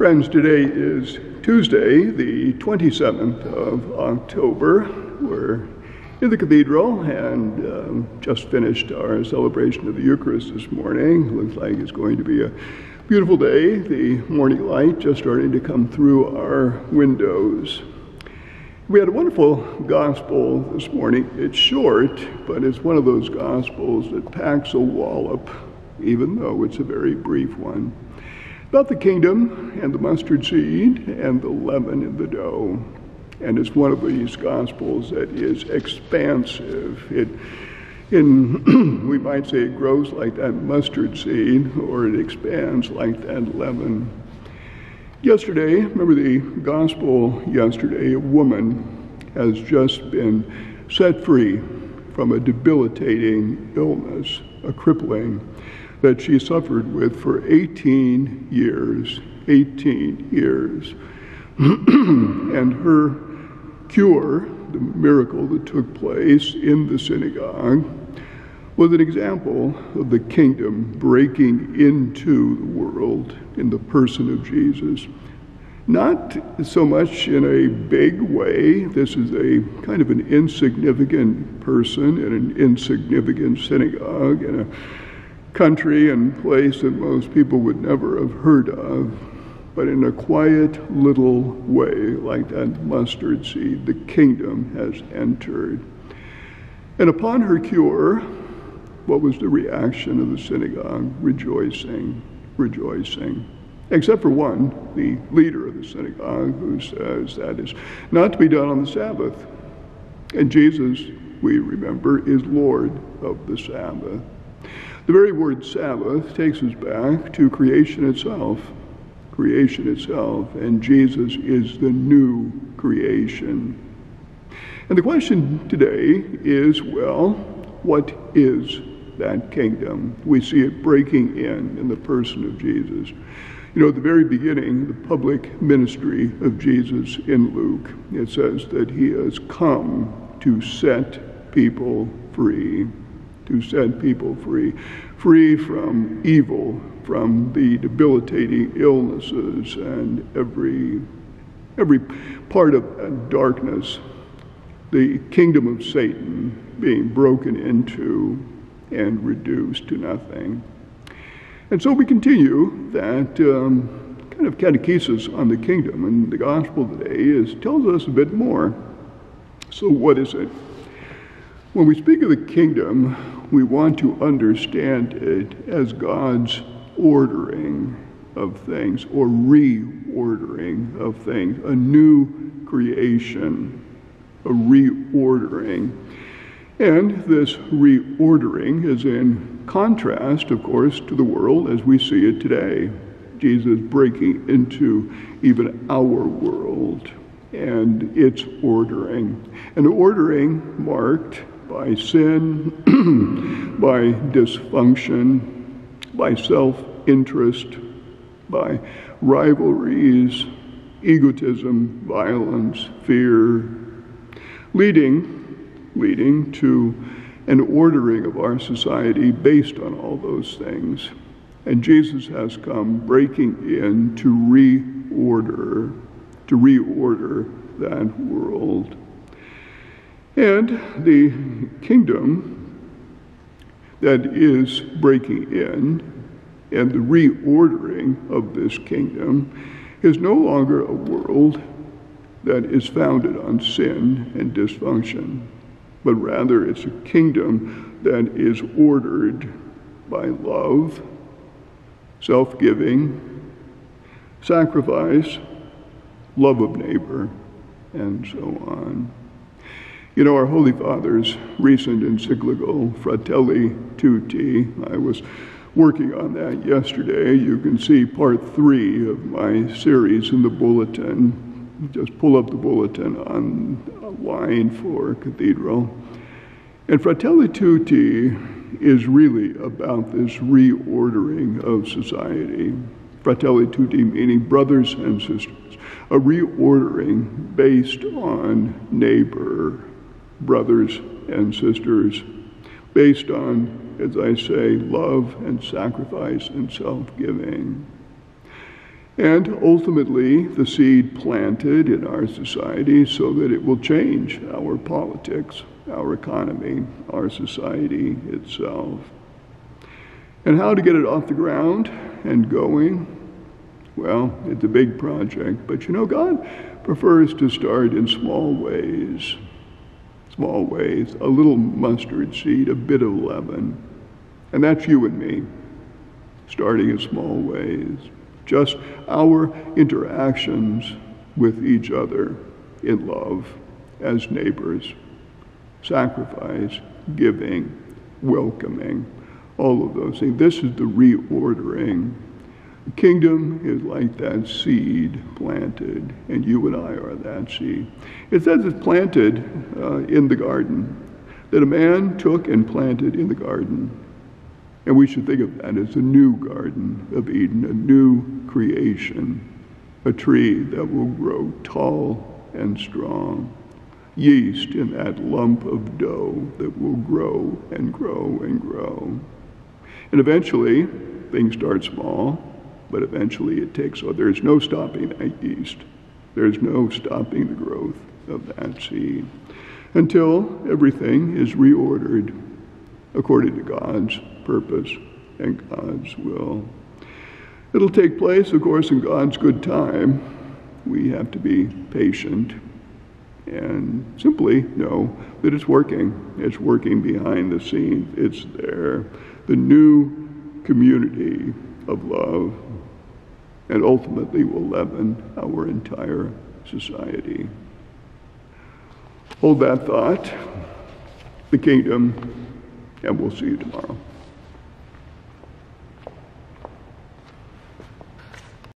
Friends, today is Tuesday, the 27th of October. We're in the cathedral and just finished our celebration of the Eucharist this morning. Looks like it's going to be a beautiful day. The morning light just starting to come through our windows. We had a wonderful gospel this morning. It's short, but it's one of those gospels that packs a wallop, even though it's a very brief one. About the kingdom and the mustard seed and the leaven in the dough. And it's one of these gospels that is expansive. We might say it grows like that mustard seed, or it expands like that leaven. Yesterday, remember the gospel yesterday, a woman has just been set free from a debilitating illness, a crippling, that she suffered with for 18 years. And her cure, the miracle that took place in the synagogue, was an example of the kingdom breaking into the world in the person of Jesus. Not so much in a big way. This is a kind of an insignificant person in an insignificant synagogue in a country and place that most people would never have heard of, but in a quiet little way, like that mustard seed, the kingdom has entered. And upon her cure, what was the reaction of the synagogue? Rejoicing. Except for one, the leader of the synagogue, who says that is not to be done on the Sabbath. And Jesus, we remember, is Lord of the Sabbath. The very word Sabbath takes us back to creation itself, and Jesus is the new creation. And the question today is, well, what is that kingdom? We see it breaking in the person of Jesus. You know, at the very beginning, the public ministry of Jesus in Luke, it says that he has come to set people free. To set people free from evil, from the debilitating illnesses and every part of that darkness, the kingdom of Satan being broken into and reduced to nothing. And so we continue that kind of catechesis on the kingdom, and the gospel today tells us a bit more. So what is it? When we speak of the kingdom, we want to understand it as God's ordering of things, or reordering of things, a new creation, a reordering. And this reordering is in contrast, of course, to the world as we see it today. Jesus breaking into even our world and its ordering. An ordering marked by sin, by dysfunction, by self-interest, by rivalries, egotism, violence, fear, leading to an ordering of our society based on all those things. And Jesus has come breaking in to reorder that world. And the kingdom that is breaking in and the reordering of this kingdom is no longer a world that is founded on sin and dysfunction, but rather it's a kingdom that is ordered by love, self-giving, sacrifice, love of neighbor, and so on. You know, our Holy Father's recent encyclical, Fratelli Tutti, I was working on that yesterday. You can see part 3 of my series in the bulletin. Just pull up the bulletin online for Cathedral. And Fratelli Tutti is really about this reordering of society. Fratelli Tutti meaning brothers and sisters. A reordering based on neighbor, brothers and sisters, based on, as I say, love and sacrifice and self-giving. And ultimately, the seed planted in our society so that it will change our politics, our economy, our society itself. And how to get it off the ground and going? Well, it's a big project, but you know, God prefers to start in small ways. Small ways, a little mustard seed, a bit of leaven. And that's you and me, starting in small ways. Just our interactions with each other in love, as neighbors, sacrifice, giving, welcoming, all of those things. This is the reordering. The kingdom is like that seed planted, and you and I are that seed. It says it's planted in the garden, that a man took and planted in the garden. And we should think of that as a new Garden of Eden, a new creation, a tree that will grow tall and strong, yeast in that lump of dough that will grow and grow and grow. And eventually, things start small, but eventually it takes, so there's no stopping that yeast. There's no stopping the growth of that seed until everything is reordered according to God's purpose and God's will. It'll take place, of course, in God's good time. We have to be patient and simply know that it's working. It's working behind the scenes. It's there. The new community of love, and ultimately will leaven our entire society. Hold that thought, the kingdom, and we'll see you tomorrow.